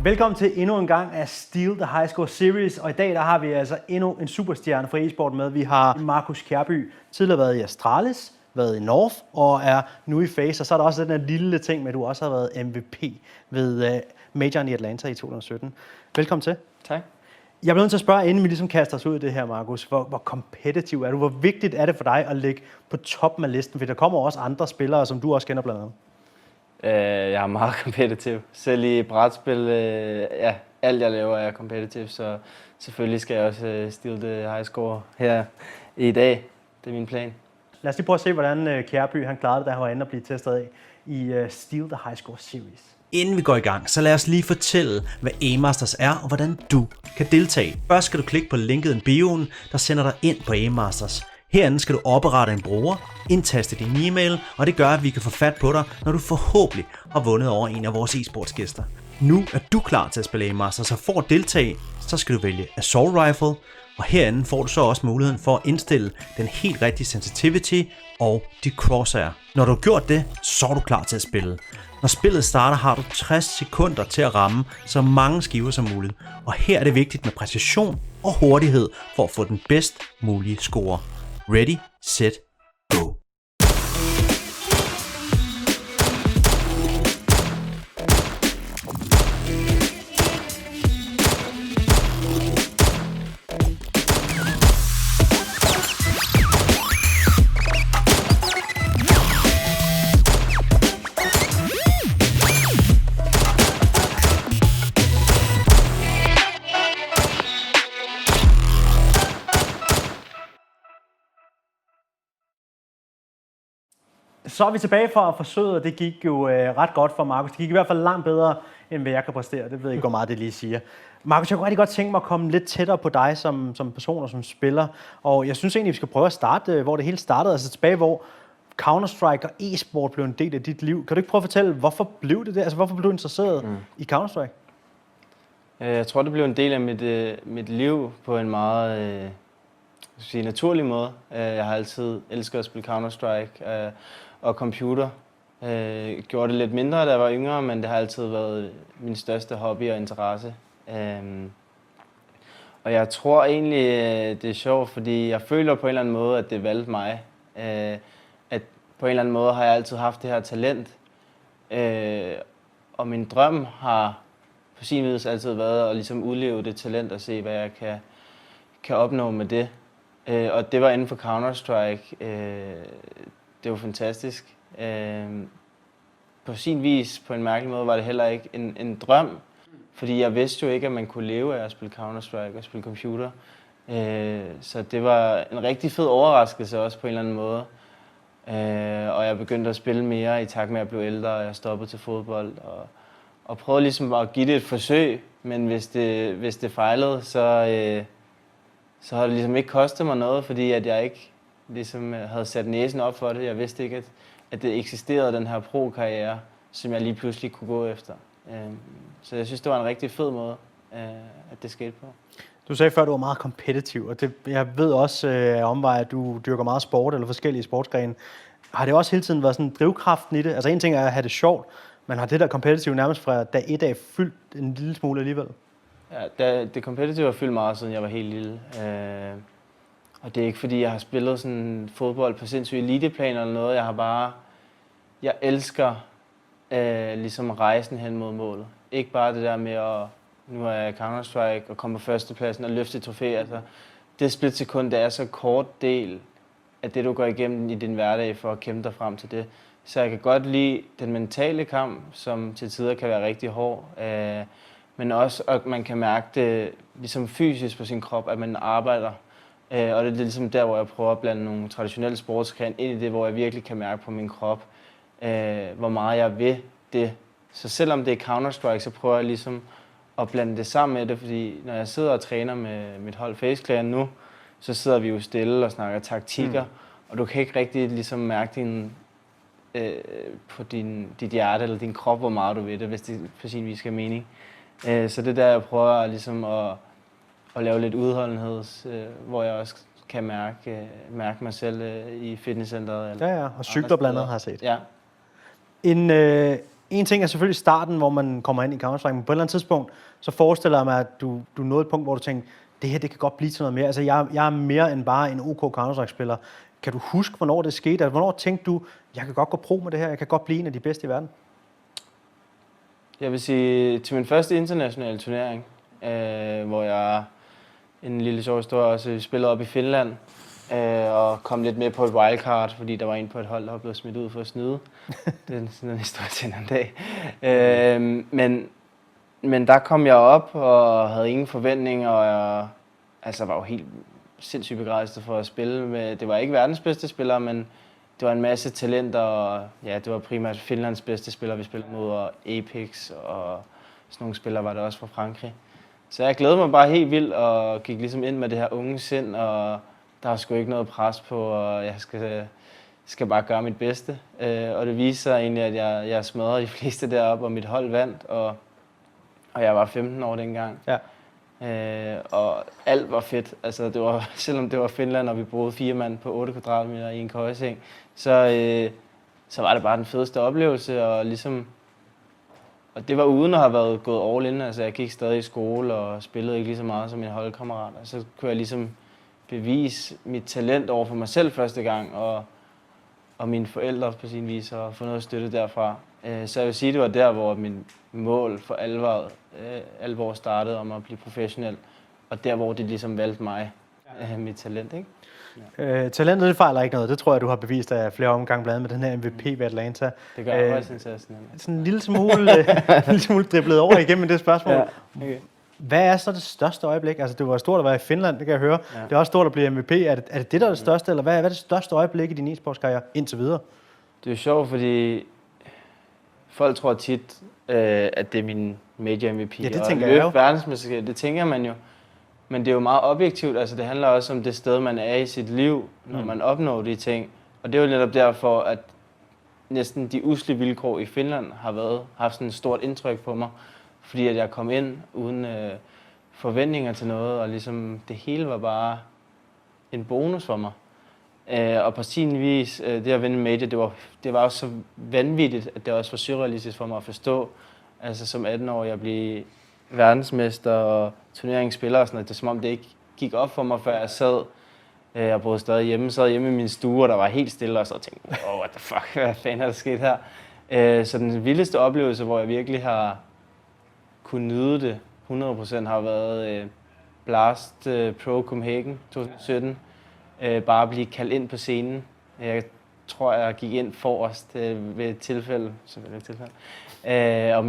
Velkommen til endnu en gang af Steal the High Score Series, og i dag der har vi altså endnu en superstjerne fra e-sport med. Vi har Markus Kjærby, tidligere været i Astralis, været i North og er nu i FaZe, og så er der også den her lille ting med, at du også har været MVP ved Majoren i Atlanta i 2017. Velkommen til. Tak. Jeg bliver nødt til at spørge, inden vi ligesom kaster os ud i det her, Markus, hvor kompetitiv er du? Hvor vigtigt er det for dig at ligge på toppen af listen? For der kommer også andre spillere, som du også kender blandt andet. Jeg er meget kompetitiv. Selv i brætspil, alt jeg laver er kompetitiv, så selvfølgelig skal jeg også steal the high score her i dag. Det er min plan. Lad os lige prøve at se, hvordan Kjærby han klarede det, da han var inde og blive testet af i Steal the High Score Series. Inden vi går i gang, så lad os lige fortælle, hvad A-Masters er og hvordan du kan deltage. Først skal du klikke på linket i bioen, der sender dig ind på A-Masters. Herinde skal du oprette en bruger, indtaste din e-mail, og det gør, at vi kan få fat på dig, når du forhåbentlig har vundet over en af vores e-sportsgæster. Nu er du klar til at spille A-Masters, så for at deltage, så skal du vælge Assault Rifle, og herinde får du så også muligheden for at indstille den helt rigtige sensitivity og de crosshair. Når du har gjort det, så er du klar til at spille. Når spillet starter, har du 60 sekunder til at ramme så mange skiver som muligt. Og her er det vigtigt med præcision og hurtighed for at få den bedst mulige score. Ready, set, go! Så er vi tilbage fra forsøget, og det gik jo ret godt for Markus. Det gik i hvert fald langt bedre, end hvad jeg kan præstere. Det ved jeg ikke, hvor meget det lige siger. Markus, jeg kunne rigtig godt tænke mig at komme lidt tættere på dig som person og som spiller. Og jeg synes egentlig, vi skal prøve at starte, hvor det hele startede. Altså tilbage, hvor Counter-Strike og e-sport blev en del af dit liv. Kan du ikke prøve at fortælle, hvorfor blev det? Altså hvorfor blev du interesseret i Counter-Strike? Jeg tror, det blev en del af mit liv på en meget naturlig måde. Jeg har altid elsket at spille Counter-Strike og computer. Gjorde det lidt mindre, da jeg var yngre, men det har altid været min største hobby og interesse. Og jeg tror egentlig, det er sjovt, fordi jeg føler på en eller anden måde, at det valgte mig. At på en eller anden måde har jeg altid haft det her talent. Og min drøm har på sin vis altid været at ligesom udleve det talent og se, hvad jeg kan opnå med det. Og det var inden for Counter-Strike. Det var fantastisk. På sin vis, på en mærkelig måde, var det heller ikke en drøm. Fordi jeg vidste jo ikke, at man kunne leve af at spille Counter-Strike og spille computer. Så det var en rigtig fed overraskelse også på en eller anden måde. Og jeg begyndte at spille mere i takt med at blive ældre, og jeg stoppede til fodbold. Og prøvede ligesom at give det et forsøg, men hvis det fejlede, så har det ligesom ikke kostet mig noget, fordi at jeg ikke ligesom havde sat næsen op for det. Jeg vidste ikke, at det eksisterede, den her pro-karriere, som jeg lige pludselig kunne gå efter. Så jeg synes, det var en rigtig fed måde, at det skete på. Du sagde før, at du var meget kompetitiv, og jeg ved også omvej, at du dyrker meget sport eller forskellige sportsgrene. Har det også hele tiden været sådan drivkraften i det? Altså en ting er at have det sjovt, men har det der kompetitive nærmest fra dag et af fyldt en lille smule alligevel? Ja, det kompetitive har fyldt meget, siden jeg var helt lille. Og det er ikke fordi, jeg har spillet sådan fodbold på sindssygt eliteplan eller noget. Jeg elsker ligesom rejsen hen mod målet. Ikke bare det der med nu er jeg Counter-Strike og komme på førstepladsen og løfte et trofæ. Altså, det splitsekund, det er så kort del af det, du går igennem i din hverdag for at kæmpe dig frem til det. Så jeg kan godt lide den mentale kamp, som til tider kan være rigtig hård. Men også, at man kan mærke det ligesom fysisk på sin krop, at man arbejder. Og det er ligesom der, hvor jeg prøver at blande nogle traditionelle sportsgrene ind i det, hvor jeg virkelig kan mærke på min krop, hvor meget jeg vil det. Så selvom det er Counter-Strike, så prøver jeg ligesom at blande det sammen med det, fordi når jeg sidder og træner med mit hold FaZe Clan nu, så sidder vi jo stille og snakker taktikker, og du kan ikke rigtig ligesom mærke på dit hjerte eller din krop, hvor meget du ved det, hvis det på sin vis skal mening. Så det der, jeg prøver ligesom at lave lidt udholdenhed, hvor jeg også kan mærke mig selv i fitnesscenteret. Ja, og cykler blandt andet har jeg set. Ja. En ting er selvfølgelig starten, hvor man kommer ind i Counter-Strike, men på et eller andet tidspunkt, så forestiller jeg mig, at du nåede et punkt, hvor du tænkte, det her, det kan godt blive til noget mere. Altså, jeg er mere end bare en OK Counter-Strike-spiller. Kan du huske, hvornår det skete? Altså, hvornår tænkte du, jeg kan godt gå pro med det her, jeg kan godt blive en af de bedste i verden? Jeg vil sige, til min første internationale turnering, hvor jeg, en lille sjov historie også, spillede op i Finland, og kom lidt med på et wildcard, fordi der var en på et hold, der var blevet smidt ud for at snyde. Det er sådan en historie til en dag. Men der kom jeg op og havde ingen forventninger, og jeg var jo helt sindssygt begejstret for at spille med. Det var ikke verdens bedste spiller, men det var en masse talenter, og ja, det var primært Finlands bedste spiller, vi spillede mod, og Apex, og sådan nogle spillere var det også fra Frankrig. Så jeg glædede mig bare helt vildt, og gik ligesom ind med det her unge sind, og der var sgu ikke noget pres på, og jeg skal bare gøre mit bedste. Og det viste sig egentlig, at jeg smadrede de fleste deroppe, og mit hold vandt, og jeg var 15 år dengang. Ja. Og alt var fedt. Altså, det var, selvom det var Finland, og vi boede 4 mand på 8 kvadratmeter i en køjeseng, så var det bare den fedeste oplevelse, og ligesom... Og det var uden at have været gået all in. Altså, jeg gik stadig i skole og spillede ikke lige så meget som mine holdkammerater. Så kunne jeg ligesom bevise mit talent over for mig selv første gang, og mine forældre på sin vis, og få noget støtte derfra. Så jeg vil sige, det var der, hvor min mål for alvor startede om at blive professionel, og der, hvor det ligesom valgte mig, mit talent, ikke? Ja. Talentet, det fejler ikke noget. Det tror jeg, du har bevist af flere omgange, blandt andet med den her MVP ved Atlanta. Det gør arbejdsindsatsen. Sådan en lille smule driblet over igennem det spørgsmål. Ja, okay. Hvad er så det største øjeblik? Altså, det var stort at være i Finland, det kan jeg høre. Ja. Det er også stort at blive MVP. Er det der er det største, eller hvad er det største øjeblik i din e-sportskarriere indtil videre? Det er jo sjovt, fordi folk tror tit, at det er min major MVP. Ja, det tænker jeg jo. Verdensmesterskab, det tænker man jo. Men det er jo meget objektivt. Altså, det handler også om det sted, man er i sit liv, når man opnår de ting. Og det er jo netop derfor, at næsten de usle vilkår i Finland har haft sådan et stort indtryk på mig. Fordi at jeg kom ind uden forventninger til noget, og ligesom det hele var bare en bonus for mig. Og på sin vis, det at vinde major, det var også så vanvittigt, at det også var surrealistisk for mig at forstå. Altså som 18-årig at blive verdensmester og turneringsspiller og sådan noget. Det er som om det ikke gik op for mig, før jeg sad. Jeg boede stadig hjemme, sad hjemme i min stue, og der var helt stille, og så tænkte jeg, what the fuck, hvad fanden er der sket her? Så den vildeste oplevelse, hvor jeg virkelig har kunne nyde det 100%, har været Blast Pro Copenhagen 2017. Bare at blive kaldt ind på scenen. Jeg tror, jeg gik ind forrest ved et tilfælde. Og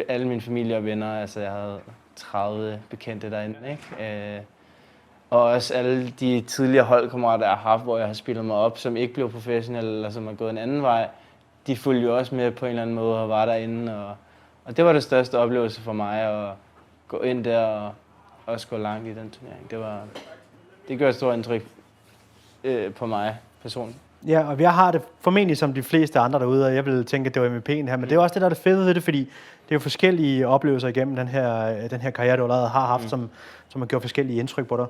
alle mine familie og venner, altså jeg havde 30 bekendte derinde, ikke? Og også alle de tidligere holdkammerater, jeg har haft, hvor jeg har spillet mig op, som ikke blev professionelle, eller som har gået en anden vej, de fulgte jo også med på en eller anden måde og var derinde. Og det var det største oplevelse for mig, at gå ind der og også gå langt i den turnering. Det gør et stort indtryk på mig personligt. Ja, og jeg har det formentlig som de fleste andre derude, og jeg vil tænke, at det var MVP'en her, men det er også det, der er det fede ved det, fordi det er jo forskellige oplevelser igennem den her karriere, du allerede har haft, som har gjort forskellige indtryk på dig.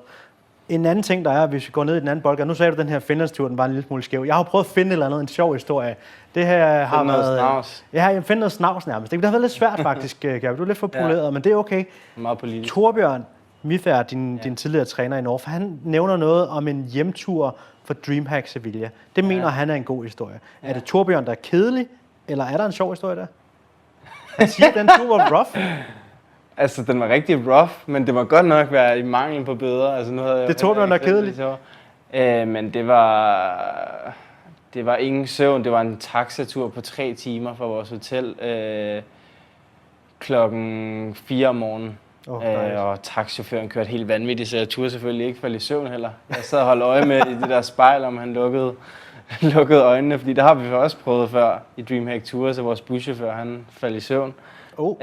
En anden ting, der er, hvis vi går ned i den anden boldgade, nu sagde du, den her Finlandstur, den var en lille smule skæv. Jeg har jo prøvet at finde et eller andet, en sjov historie. Det her har været... snavs. Jeg har fundet noget snavs nærmest. Det har været lidt svært faktisk, Gabriel. Du er lidt for poleret, men det er okay. Meget politisk. Torbjørn Mifær, din tidligere træner i Norge, han nævner noget om en hjemtur for DreamHack Sevilla. Det mener han er en god historie. Ja. Er det Torbjørn, der er kedelig, eller er der en sjov historie der? Han siger, den tur var rough. Altså, den var rigtig rough, men det må godt nok være i mangel på bedre. Altså, nu havde det er Torbjørn, der er kedelig. Men det var ingen søvn. Det var en taxatur på 3 timer fra vores hotel klokken 4 om morgenen. Og taxichaufføren kørte helt vanvittigt, så jeg turde selvfølgelig ikke falde i søvn heller. Jeg sad og holdt øje med i det der spejl, om han lukkede øjnene, fordi der har vi også prøvet før i DreamHack Tour, så vores buschauffør, han faldt i søvn. Så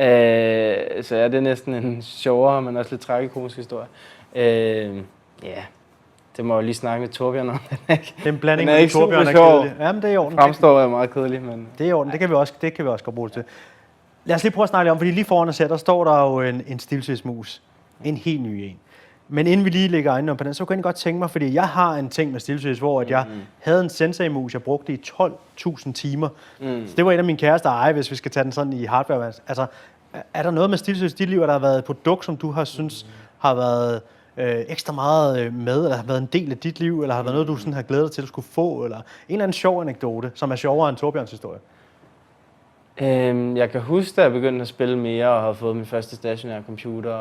ja, det er næsten en sjovere, men også lidt tragikomisk historie. Det må jeg lige snakke med Torbjørn om. Det er en blanding med Torbjørn og kedelig. Jamen, det er i orden. Fremstår jeg meget kedelig, men... Det er i orden, det kan vi også godt bruge det til. Lad os lige prøve at snakke lidt om, fordi lige foran os her, der står der jo en stiltidsmus. En helt ny en. Men inden vi lige lægger øjnene på den, så kunne jeg godt tænke mig, fordi jeg har en ting med stillsøs, hvor at jeg havde en Sensei-mus, jeg brugte i 12.000 timer. Så det var en af mine kærester eje, hvis vi skal tage den sådan i hardware. Altså, er der noget med stillsøs i dit liv, der har været et produkt, som du har synes har været ekstra meget med, eller har været en del af dit liv, eller har været noget, du sådan har glædet dig til at skulle få, eller en eller anden sjov anekdote, som er sjovere end Torbjørns historie? Jeg kan huske, da jeg begyndte at spille mere, og havde fået min første stationære computer,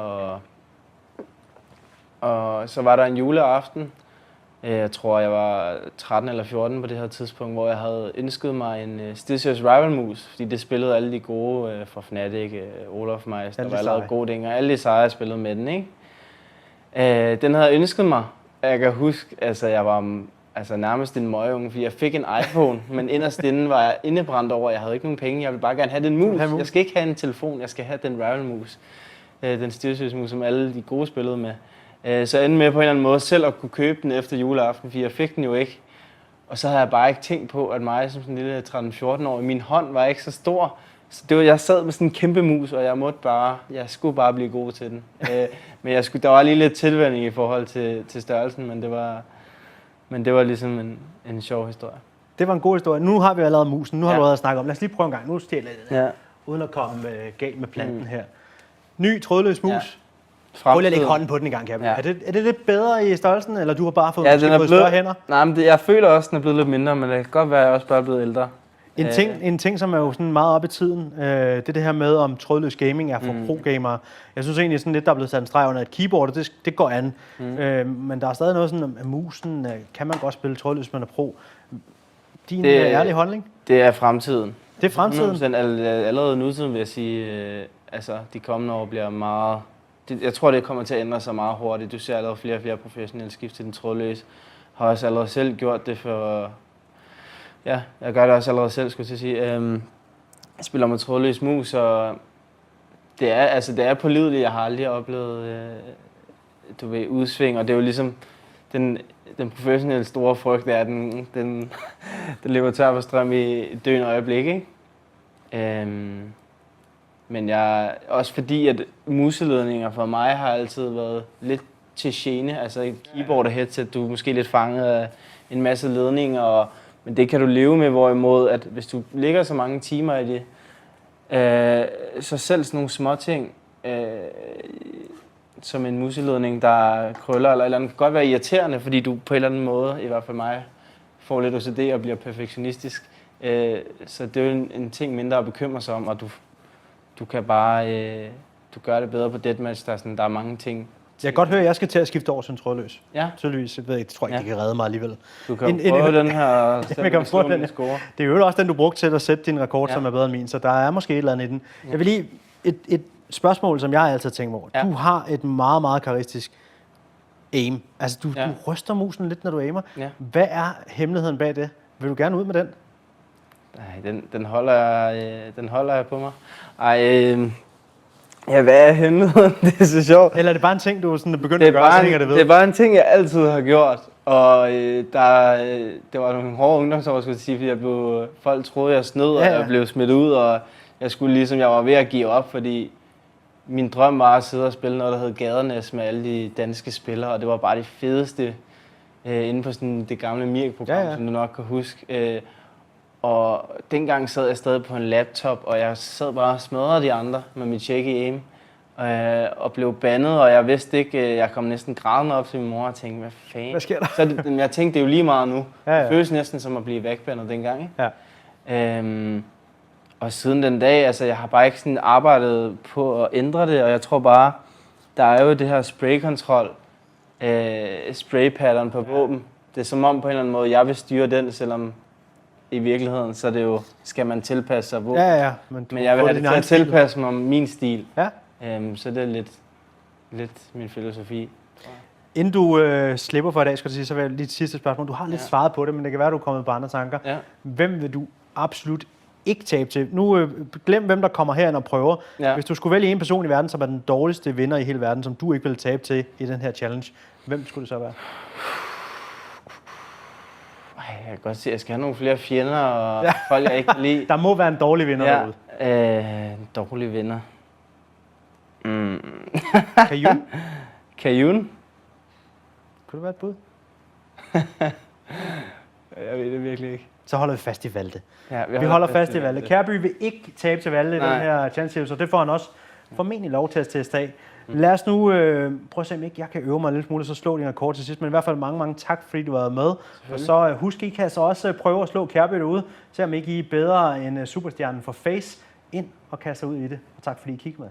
og så var der en juleaften. Jeg tror, jeg var 13 eller 14 på det her tidspunkt, hvor jeg havde ønsket mig en Stillsøs Rival-mus, fordi det spillede alle de gode fra Fnatic, Olaf Meister, der var allerede gode dinger. Alle de sejre spillede med den, ikke? Den havde jeg ønsket mig. Jeg kan huske, altså jeg var nærmest en møgeunge, fordi jeg fik en iPhone, men inderst inde var jeg indebrændt over, jeg havde ikke nogen penge. Jeg ville bare gerne have den mus. Jeg skal ikke have en telefon, jeg skal have den Rival-mus. Den Stillsøs-mus, som alle de gode spillede med. Så jeg endte med på en eller anden måde selv at kunne købe den efter juleaften, fordi jeg fik den jo ikke. Og så havde jeg bare ikke tænkt på, at mig som sådan en lille 13-14-årig, min hånd var ikke så stor. Så jeg sad med sådan en kæmpe mus, og jeg skulle bare blive god til den. Men der var lige lidt tilvænning i forhold til størrelsen, men det var ligesom en sjov historie. Det var en god historie. Nu har vi allerede musen, nu har du allerede snakket om. Lad os lige prøve en gang. Nu stjæler jeg det der, uden at komme galt med planten her. Ny trådløs mus. Ja. Prøv lige at lægge hånden på den en gang, Kjærby. Ja. Er det lidt bedre i størrelsen, eller du har bare fået, større hænder? Nej, men jeg føler også, at den er blevet lidt mindre, men det kan godt være, at jeg også bare er blevet ældre. En ting, som er jo sådan meget op i tiden, det her med, om trådløs gaming er for pro-gamere. Jeg synes egentlig sådan lidt, der er blevet sat en streg under, at keyboard, det går an. Men der er stadig noget sådan, at musen, kan man godt spille trådløs, hvis man er pro. Din ærlige holdning? Det er fremtiden. Det er fremtiden? Allerede nutiden vil jeg sige, de kommende år bliver meget... Jeg tror, det kommer til at ændre sig meget hurtigt. Du ser allerede flere og flere professionelle skifte til den trådløse. Har også allerede selv gjort det for... Ja, jeg gør det også allerede selv, skulle jeg sige. Jeg spiller med trådløs mus, og det er pålideligt. Jeg har aldrig oplevet udsving, og det er jo ligesom den professionelle store frygt, det er, den løber tør for strøm i et døgn øjeblik, ikke? Men også fordi, at museledninger for mig har altid været lidt til gene. Altså et keyboard og headset, du er måske lidt fanget af en masse ledninger, men det kan du leve med, hvorimod at hvis du ligger så mange timer i det, så selv sådan nogle små ting, som en museledning, der krøller eller andet, kan godt være irriterende, fordi du på en eller anden måde, i hvert fald mig, får lidt OCD og bliver perfektionistisk. Så det er jo en ting mindre at bekymre sig om, og du kan bare du gør det bedre på deathmatch. Der er mange ting. Jeg kan godt høre, at jeg skal til at skifte over til en trådløs. Ja. Tydeligvis. Jeg tror ikke, det kan redde mig alligevel. Du kan prøve den her. Det er jo også den, du brugte til at sætte din rekord, som er bedre end min. Så der er måske et eller andet i den. Jeg vil lige et spørgsmål, som jeg altid tænker over. Du har et meget, meget karakteristisk aim. Altså, du ryster musen lidt, når du aimer. Ja. Hvad er hemmeligheden bag det? Vil du gerne ud med den? Nej, den holder jeg på mig. Ja, hvad er hemmeligheden? Det er så sjovt. Eller er det bare en ting, du sådan begyndte at gøre, så hænger det ved? Det er bare en ting, jeg altid har gjort. Og det var nogle hårde ungdomsår, skulle jeg sige, fordi folk troede, jeg snød, og jeg blev smidt ud, og jeg var ved at give op, fordi min drøm var at sidde og spille noget, der hed Gadernæs med alle de danske spillere, og det var bare det fedeste inde på sådan det gamle Mirk-program, som du nok kan huske. Og dengang sad jeg stadig på en laptop, og jeg sad bare og smadrede de andre med mit shaky aim. Og blev bandet, og jeg vidste ikke, jeg kom næsten grædende op til min mor og tænkte, hvad fanden? Hvad sker der? Så jeg tænkte, det er jo lige meget nu. Det føles næsten som at blive vækbandet dengang, ikke? Ja. Og siden den dag, altså jeg har bare ikke sådan arbejdet på at ændre det, og jeg tror bare, der er jo det her spraykontrol, spraypattern på våben. Det er som om på en eller anden måde, jeg vil styre den, selvom i virkeligheden, så det jo, skal man tilpasse sig våben. Ja. Men jeg vil have det til at tilpasse mig min stil. Ja. Så det er lidt min filosofi. Inden du slipper for i dag, skal du sige, så vil jeg lige et sidste spørgsmål. Du har lidt svaret på det, men det kan være, du er kommet på andre tanker. Ja. Hvem vil du absolut ikke tabe til? Nu glem, hvem der kommer herind og prøver. Ja. Hvis du skulle vælge en person i verden, som er den dårligste vinder i hele verden, som du ikke vil tabe til i den her challenge, hvem skulle det så være? Jeg kan godt se, at jeg skal have nogle flere fjender og folk, jeg ikke kan lide. Der må være en dårlig vinder derude. En dårlig vinder. Kayun? Kayun? Kunne det være et bud? Jeg ved det virkelig ikke. Så holder vi fast i Valde. Ja, Vi holder fast i Valde. Kærby vil ikke tabe til Valde i den her championship, så det får han også formentlig lov til at teste af. Lad os nu prøve at se, om ikke jeg kan øve mig en lille smule, så slå din rekord til sidst. Men i hvert fald mange tak, fordi du har været med. Og så husk, I kan så også prøve at slå Kærby derude, se om ikke I er bedre end superstjernen for Face ind og kaste ud i det. Og tak fordi I kiggede med.